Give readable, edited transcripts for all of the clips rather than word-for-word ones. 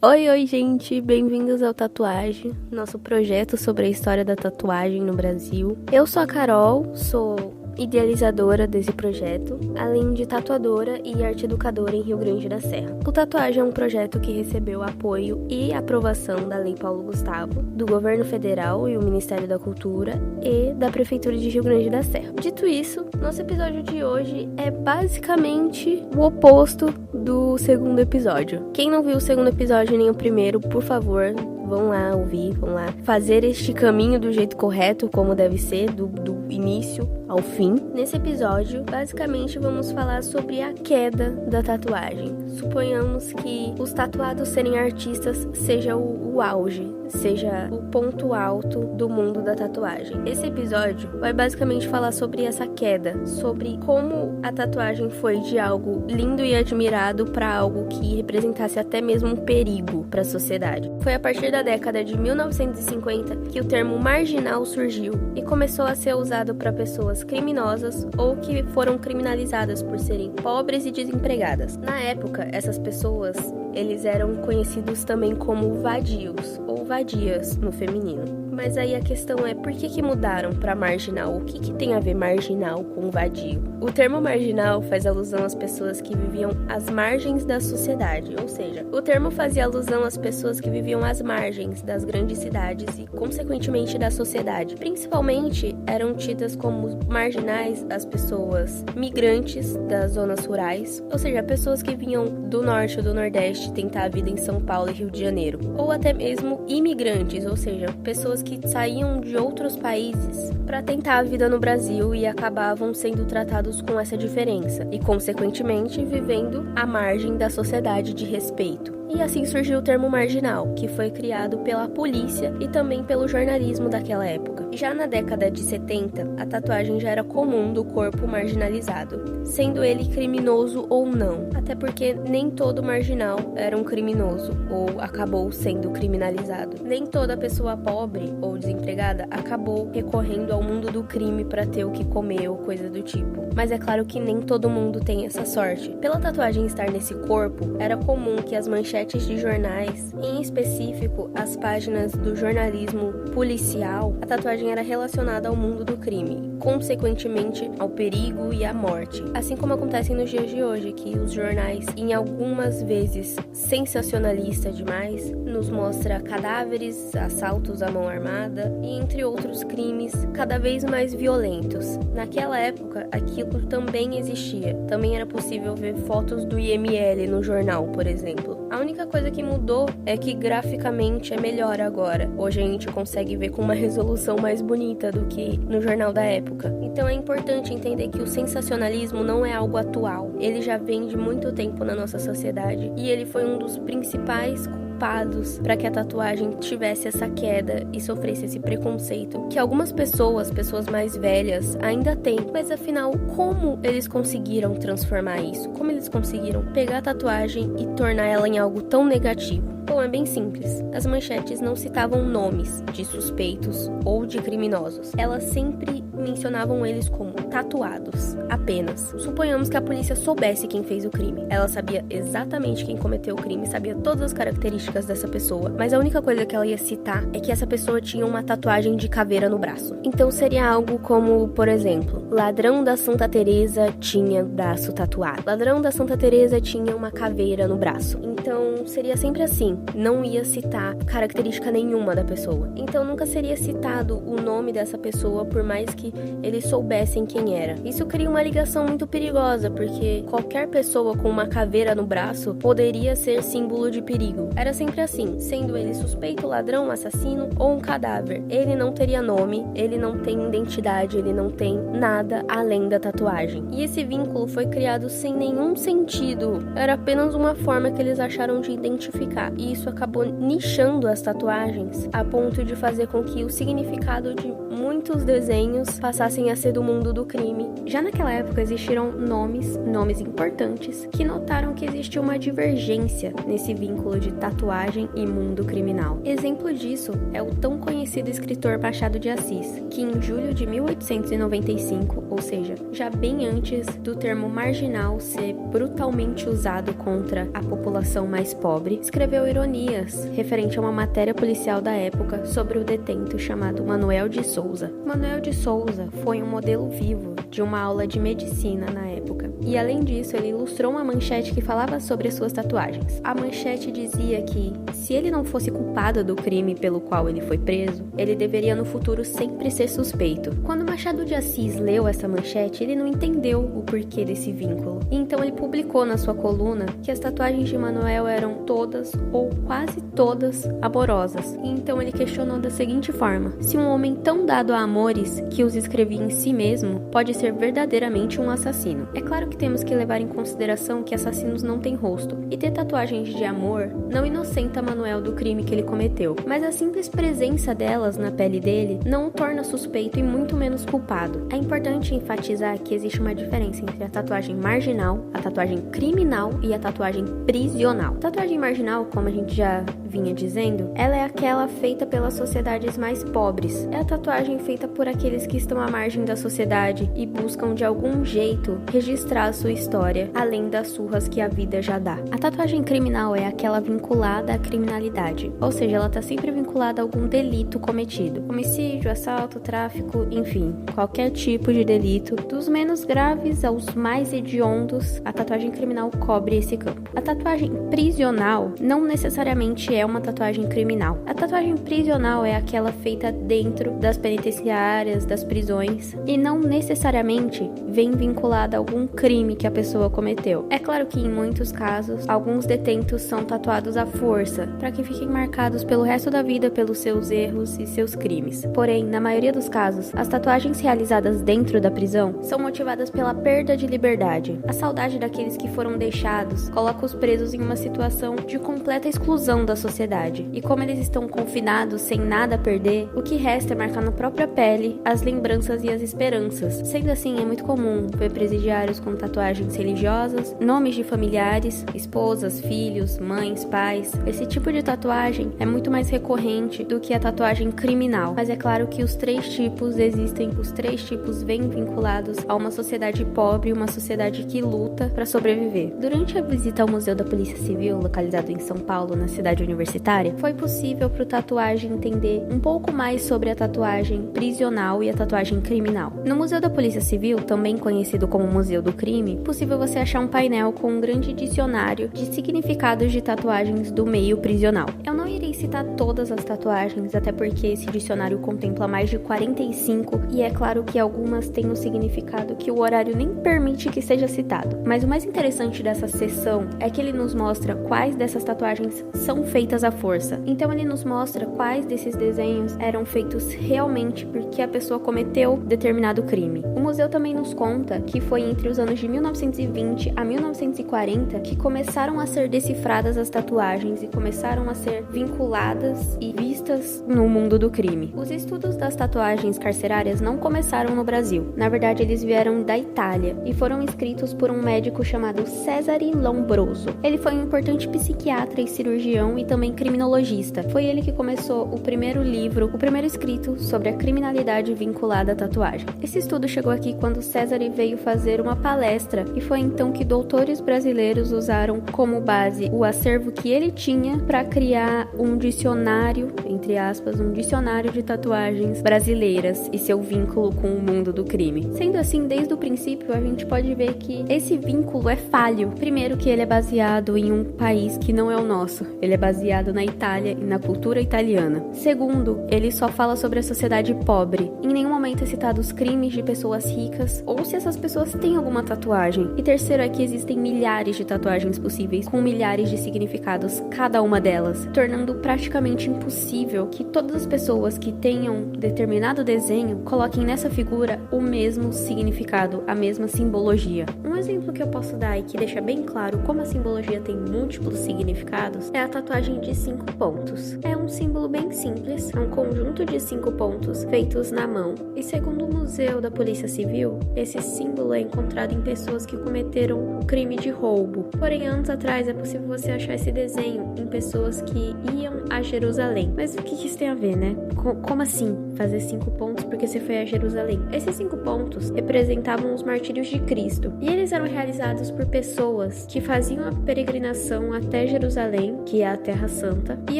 Oi, gente, bem-vindos ao Tatuagem, nosso projeto sobre a história da tatuagem no Brasil. Eu sou a Carol, sou idealizadora desse projeto, além de tatuadora e arte educadora em Rio Grande da Serra. O Tatuagem é um projeto que recebeu apoio e aprovação da Lei Paulo Gustavo, do Governo Federal e o Ministério da Cultura e da Prefeitura de Rio Grande da Serra. Dito isso, nosso episódio de hoje é basicamente o oposto do segundo episódio. Quem não viu o segundo episódio nem o primeiro, por favor, vão lá ouvir, vão lá fazer este caminho do jeito correto, como deve ser, do início ao fim. Nesse episódio, basicamente vamos falar sobre a queda da tatuagem. Suponhamos que os tatuados serem artistas seja o auge, seja o ponto alto do mundo da tatuagem. Esse episódio vai basicamente falar sobre essa queda, sobre como a tatuagem foi de algo lindo e admirado para algo que representasse até mesmo um perigo para a sociedade. Foi a partir da década de 1950 que o termo marginal surgiu e começou a ser usado para pessoas criminosas ou que foram criminalizadas por serem pobres e desempregadas. Na época, essas pessoas, eles eram conhecidos também como vadios ou vadias no feminino. Mas aí a questão é, por que mudaram para marginal? O que tem a ver marginal com vadio? O termo marginal faz alusão às pessoas que viviam às margens da sociedade, ou seja, o termo fazia alusão às pessoas que viviam às margens das grandes cidades e, consequentemente, da sociedade. Principalmente, eram tidas como marginais as pessoas migrantes das zonas rurais, ou seja, pessoas que vinham do norte ou do nordeste tentar a vida em São Paulo e Rio de Janeiro, ou até mesmo imigrantes, ou seja, pessoas que saíam de outros países para tentar a vida no Brasil e acabavam sendo tratados com essa diferença e, consequentemente, vivendo à margem da sociedade de respeito. E assim surgiu o termo marginal, que foi criado pela polícia e também pelo jornalismo daquela época. Já na década de 70, a tatuagem já era comum do corpo marginalizado, sendo ele criminoso ou não, até porque nem todo marginal era um criminoso ou acabou sendo criminalizado. Nem toda pessoa pobre ou desempregada acabou recorrendo ao mundo do crime para ter o que comer ou coisa do tipo. Mas é claro que nem todo mundo tem essa sorte. Pela tatuagem estar nesse corpo, era comum que as manchetes de jornais, em específico as páginas do jornalismo policial, a tatuagem era relacionada ao mundo do crime, consequentemente ao perigo e à morte. Assim como acontece nos dias de hoje, que os jornais, em algumas vezes sensacionalista demais, nos mostra cadáveres, assaltos à mão armada e entre outros crimes cada vez mais violentos. Naquela época, aquilo também existia. Também era possível ver fotos do IML no jornal, por exemplo. A única coisa que mudou é que graficamente é melhor agora. Hoje a gente consegue ver com uma resolução mais bonita do que no jornal da época. Então é importante entender que o sensacionalismo não é algo atual. Ele já vem de muito tempo na nossa sociedade e ele foi um dos principais culpados para que a tatuagem tivesse essa queda e sofresse esse preconceito que algumas pessoas mais velhas ainda têm. Mas afinal, como eles conseguiram transformar isso? Como eles conseguiram pegar a tatuagem e tornar ela em algo tão negativo? Bom, é bem simples. As manchetes não citavam nomes de suspeitos ou de criminosos. Elas sempre mencionavam eles como tatuados, apenas. Suponhamos que a polícia soubesse quem fez o crime. Ela sabia exatamente quem cometeu o crime, sabia todas as características dessa pessoa, mas a única coisa que ela ia citar é que essa pessoa tinha uma tatuagem de caveira no braço. Então seria algo como, por exemplo, ladrão da Santa Teresa tinha braço tatuado. Ladrão da Santa Teresa tinha uma caveira no braço. Então seria sempre assim. Não ia citar característica nenhuma da pessoa. Então nunca seria citado o nome dessa pessoa, por mais que eles soubessem quem era. Isso cria uma ligação muito perigosa, porque qualquer pessoa com uma caveira no braço poderia ser símbolo de perigo. Era sempre assim, sendo ele suspeito, ladrão, assassino ou um cadáver. Ele não teria nome, ele não tem identidade, ele não tem nada além da tatuagem. E esse vínculo foi criado sem nenhum sentido. Era apenas uma forma que eles acharam de identificar. E isso acabou nichando as tatuagens a ponto de fazer com que o significado de muitos desenhos passassem a ser do mundo do crime. Já naquela época existiram nomes importantes, que notaram que existia uma divergência nesse vínculo de tatuagem e mundo criminal. Exemplo disso é o tão conhecido escritor Machado de Assis, que em julho de 1895, ou seja, já bem antes do termo marginal ser brutalmente usado contra a população mais pobre, escreveu ironias referente a uma matéria policial da época sobre o detento chamado Manuel de Souza. Manuel de Souza foi um modelo vivo de uma aula de medicina na época. E além disso, ele ilustrou uma manchete que falava sobre as suas tatuagens. A manchete dizia que, se ele não fosse culpado do crime pelo qual ele foi preso, ele deveria no futuro sempre ser suspeito. Quando Machado de Assis leu essa manchete, ele não entendeu o porquê desse vínculo. E então ele publicou na sua coluna que as tatuagens de Manuel eram todas, ou quase todas, amorosas. E então ele questionou da seguinte forma: se um homem tão dado a amores, que os escrevia em si mesmo, pode ser verdadeiramente um assassino? É claro que temos que levar em consideração que assassinos não têm rosto, e ter tatuagens de amor não inocenta Manuel do crime que ele cometeu, mas a simples presença delas na pele dele não o torna suspeito e muito menos culpado. É importante enfatizar que existe uma diferença entre a tatuagem marginal, a tatuagem criminal e a tatuagem prisional. A tatuagem marginal, como a gente já vinha dizendo, ela é aquela feita pelas sociedades mais pobres. É a tatuagem feita por aqueles que estão à margem da sociedade e buscam de algum jeito registrar a sua história, além das surras que a vida já dá. A tatuagem criminal é aquela vinculada à criminalidade, ou seja, ela está sempre vinculada a algum delito cometido. Homicídio, assalto, tráfico, enfim, qualquer tipo de delito, dos menos graves aos mais hediondos, a tatuagem criminal cobre esse campo. A tatuagem prisional não necessariamente é uma tatuagem criminal. A tatuagem prisional é aquela feita dentro das penitenciárias, das prisões, e não necessariamente vem vinculada a algum crime que a pessoa cometeu. É claro que em muitos casos, alguns detentos são tatuados à força, para que fiquem marcados pelo resto da vida pelos seus erros e seus crimes. Porém, na maioria dos casos, as tatuagens realizadas dentro da prisão são motivadas pela perda de liberdade. A saudade daqueles que foram deixados coloca os presos em uma situação de completa exclusão da sociedade. E como eles estão confinados sem nada a perder, o que resta é marcar na própria pele as lembranças e as esperanças. Sendo assim, é muito comum ver presidiários com tatuagens religiosas, nomes de familiares, esposas, filhos, mães, pais. Esse tipo de tatuagem é muito mais recorrente do que a tatuagem criminal. Mas é claro que os três tipos existem, os três tipos vêm vinculados a uma sociedade pobre, uma sociedade que luta para sobreviver. Durante a visita ao Museu da Polícia Civil, localizado em São Paulo, na cidade universitária, foi possível para o tatuagem entender um pouco mais sobre a tatuagem prisional e a tatuagem criminal. No Museu da Polícia Civil, também conhecido como Museu do Crime, é possível você achar um painel com um grande dicionário de significados de tatuagens do meio prisional. Eu não irei citar todas as tatuagens, até porque esse dicionário contempla mais de 45 e é claro que algumas têm um significado que o horário nem permite que seja citado. Mas o mais interessante dessa seção é que ele nos mostra quais dessas tatuagens são feitas à força. Então ele nos mostra quais desses desenhos eram feitos realmente porque a pessoa cometeu determinado crime. O museu também nos conta que foi entre os anos de 1920 a 1940 que começaram a ser decifradas as tatuagens e começaram a ser vinculadas e vistas no mundo do crime. Os estudos das tatuagens carcerárias não começaram no Brasil. Na verdade, eles vieram da Itália e foram escritos por um médico chamado Cesare Lombroso. Ele foi um importante psiquiatra e cirurgião e também criminologista. Foi ele que começou o primeiro livro, o primeiro escrito sobre a criminalidade vinculada à tatuagem. Esse estudo chegou aqui quando Cesare veio fazer uma palestra e foi então que doutores brasileiros usaram como base o acervo que ele tinha para criar um dicionário, entre aspas, um dicionário de tatuagens brasileiras e seu vínculo com o mundo do crime. Sendo assim, desde o princípio, a gente pode ver que esse vínculo é falho. Primeiro que ele é baseado em um país que não é o nosso. Ele é baseado na Itália e na cultura italiana. Segundo, ele só fala sobre a sociedade pobre. Em nenhum momento é citado os crimes de pessoas ricas ou se essas pessoas têm alguma tatuagem. E terceiro é que existem milhares de tatuagens possíveis com milhares de significados cada uma delas, tornando praticamente impossível que todas as pessoas que tenham determinado desenho coloquem nessa figura o mesmo significado, a mesma simbologia. Um exemplo que eu posso dar e que deixa bem claro como a simbologia tem múltiplos significados é a tatuagem tatuagem de 5 pontos. É um símbolo bem simples, é um conjunto de 5 pontos feitos na mão. E segundo o Museu da Polícia Civil, esse símbolo é encontrado em pessoas que cometeram o crime de roubo. Porém, anos atrás é possível você achar esse desenho em pessoas que iam a Jerusalém. Mas o que isso tem a ver, né? Como assim fazer 5 pontos porque você foi a Jerusalém? Esses 5 pontos representavam os martírios de Cristo. E eles eram realizados por pessoas que faziam a peregrinação até Jerusalém, que é a Terra Santa, e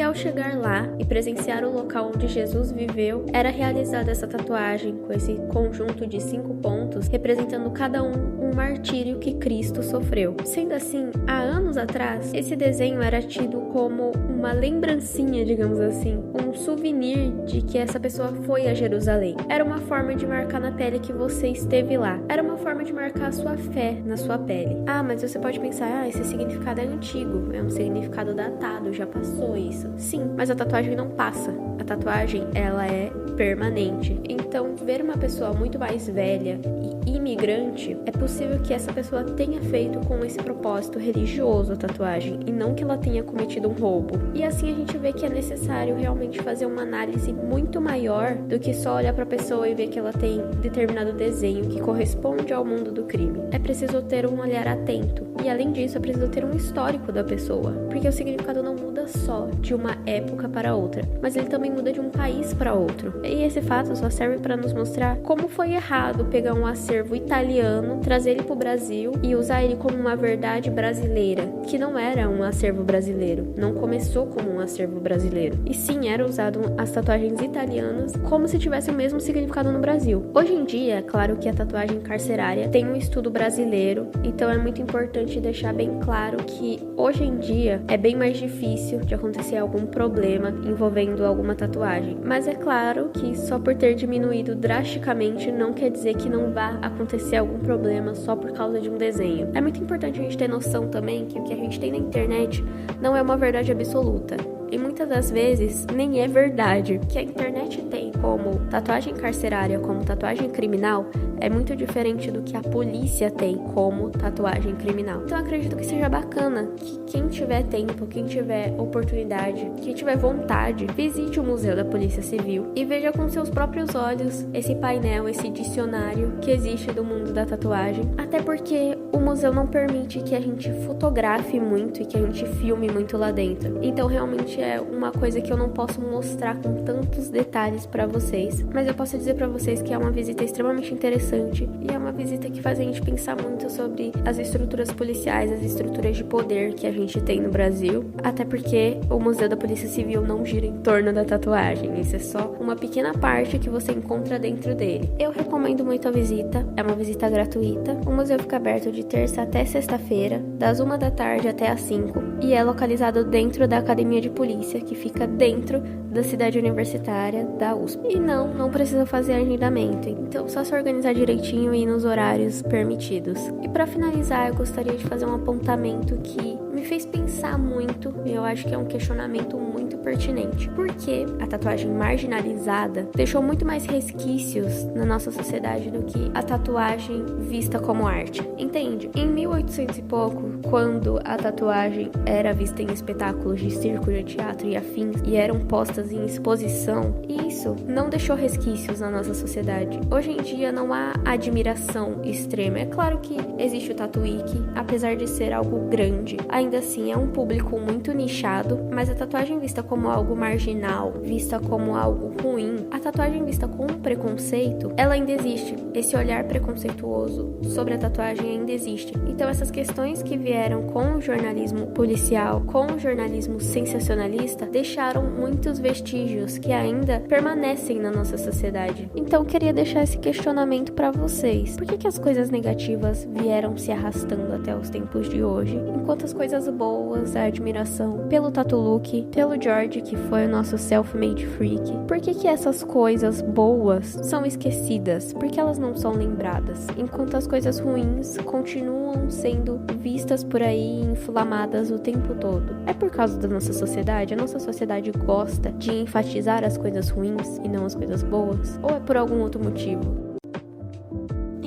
ao chegar lá e presenciar o local onde Jesus viveu, era realizada essa tatuagem com esse conjunto de 5 pontos, representando cada um martírio que Cristo sofreu. Sendo assim, há anos atrás, esse desenho era tido como uma lembrancinha, digamos assim, um souvenir de que essa pessoa foi a Jerusalém. Era uma forma de marcar na pele que você esteve lá. Era uma forma de marcar a sua fé na sua pele. Ah, mas você pode pensar, esse significado é antigo, é um significado datado, já passou isso. Sim, mas a tatuagem não passa. A tatuagem, ela é permanente. Então, ver uma pessoa muito mais velha e imigrante, é possível que essa pessoa tenha feito com esse propósito religioso a tatuagem e não que ela tenha cometido um roubo. E assim a gente vê que é necessário realmente fazer uma análise muito maior do que só olhar para a pessoa e ver que ela tem determinado desenho que corresponde ao mundo do crime. É preciso ter um olhar atento. E além disso, é preciso ter um histórico da pessoa, porque o significado não muda só de uma época para outra, mas ele também muda de um país para outro. E esse fato só serve para nos mostrar como foi errado pegar um acervo italiano, trazer ele para o Brasil e usar ele como uma verdade brasileira, que não era um acervo brasileiro, não começou como um acervo brasileiro, e sim era usado as tatuagens italianas como se tivesse o mesmo significado no Brasil. Hoje em dia, é claro que a tatuagem carcerária tem um estudo brasileiro, então é muito importante deixar bem claro que hoje em dia é bem mais difícil de acontecer algum problema envolvendo alguma tatuagem, mas é claro que só por ter diminuído drasticamente não quer dizer que não vá acontecer algum problema só por causa de um desenho. É muito importante a gente ter noção também que o que a gente tem na internet não é uma verdade absoluta. E muitas das vezes nem é verdade. O que a internet tem como tatuagem carcerária, como tatuagem criminal, é muito diferente do que a polícia tem como tatuagem criminal. Então eu acredito que seja bacana que quem tiver tempo, quem tiver oportunidade, quem tiver vontade, visite o Museu da Polícia Civil e veja com seus próprios olhos esse painel, esse dicionário que existe do mundo da tatuagem. Até porque o museu não permite que a gente fotografe muito e que a gente filme muito lá dentro. Então realmente é uma coisa que eu não posso mostrar com tantos detalhes pra vocês, mas eu posso dizer pra vocês que é uma visita extremamente interessante e é uma visita que faz a gente pensar muito sobre as estruturas policiais, as estruturas de poder que a gente tem no Brasil, até porque o Museu da Polícia Civil não gira em torno da tatuagem, isso é só uma pequena parte que você encontra dentro dele. Eu recomendo muito a visita, é uma visita gratuita. O museu fica aberto de terça até sexta-feira, das 1 da tarde até às 5, e é localizado dentro da Academia de Polícia, que fica dentro da cidade universitária da USP. E não precisa fazer agendamento, então só se organizar direitinho e ir nos horários permitidos. E para finalizar, eu gostaria de fazer um apontamento que me fez pensar muito, e eu acho que é um questionamento muito pertinente. Por que a tatuagem marginalizada deixou muito mais resquícios na nossa sociedade do que a tatuagem vista como arte? Entende? Em 1800 e pouco, quando a tatuagem era vista em espetáculos de circo, de teatro e afins, e eram postas em exposição, isso não deixou resquícios na nossa sociedade. Hoje em dia não há admiração extrema. É claro que existe o tatuíque, apesar de ser algo grande, ainda assim é um público muito nichado, mas a tatuagem vista como algo marginal, vista como algo ruim, a tatuagem vista com preconceito, ela ainda existe. Esse olhar preconceituoso sobre a tatuagem ainda existe. Então essas questões que vieram com o jornalismo policial, com o jornalismo sensacionalista, deixaram muitos vestígios que ainda permanecem na nossa sociedade. Então queria deixar esse questionamento para vocês. Por que as coisas negativas vieram se arrastando até os tempos de hoje, enquanto as coisas boas, a admiração pelo Tatu Luke, pelo George, que foi o nosso self-made freak, por que essas coisas boas são esquecidas? Por que elas não são lembradas? Enquanto as coisas ruins continuam sendo vistas por aí, inflamadas o tempo todo. É por causa da nossa sociedade? A nossa sociedade gosta de enfatizar as coisas ruins e não as coisas boas? Ou é por algum outro motivo?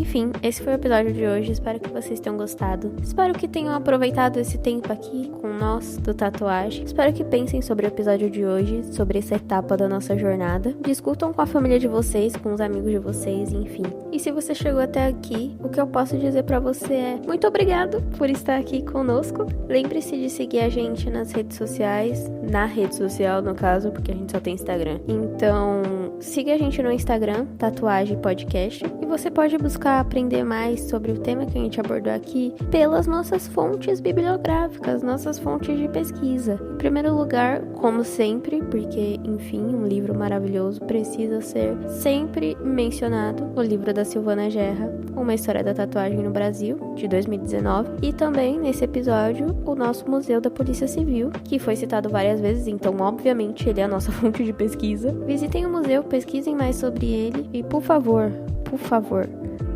Enfim, esse foi o episódio de hoje, espero que vocês tenham gostado. Espero que tenham aproveitado esse tempo aqui com nós do Tatuagem. Espero que pensem sobre o episódio de hoje, sobre essa etapa da nossa jornada. Discutam com a família de vocês, com os amigos de vocês, enfim. E se você chegou até aqui, o que eu posso dizer pra você é muito obrigado por estar aqui conosco. Lembre-se de seguir a gente nas redes sociais, na rede social no caso, porque a gente só tem Instagram. Então, siga a gente no Instagram, Tatuagem Podcast, e você pode buscar aprender mais sobre o tema que a gente abordou aqui pelas nossas fontes bibliográficas, nossas fontes de pesquisa. Em primeiro lugar, como sempre, porque, enfim, um livro maravilhoso precisa ser sempre mencionado, o livro da Silvana Gerra, Uma História da Tatuagem no Brasil, de 2019, e também, nesse episódio, o nosso Museu da Polícia Civil, que foi citado várias vezes, então, obviamente, ele é a nossa fonte de pesquisa. Visitem o museu, pesquisem mais sobre ele e, por favor,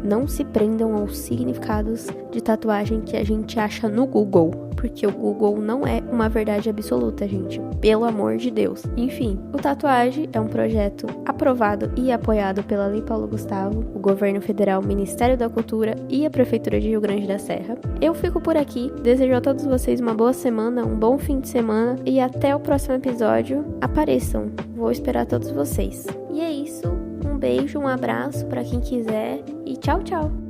não se prendam aos significados de tatuagem que a gente acha no Google, porque o Google não é uma verdade absoluta, gente. Pelo amor de Deus. Enfim, o Tatuagem é um projeto aprovado e apoiado pela Lei Paulo Gustavo, o Governo Federal, o Ministério da Cultura e a Prefeitura de Rio Grande da Serra. Eu fico por aqui, desejo a todos vocês uma boa semana, um bom fim de semana e até o próximo episódio. Apareçam, vou esperar todos vocês. E é isso. Um beijo, um abraço para quem quiser e tchau, tchau!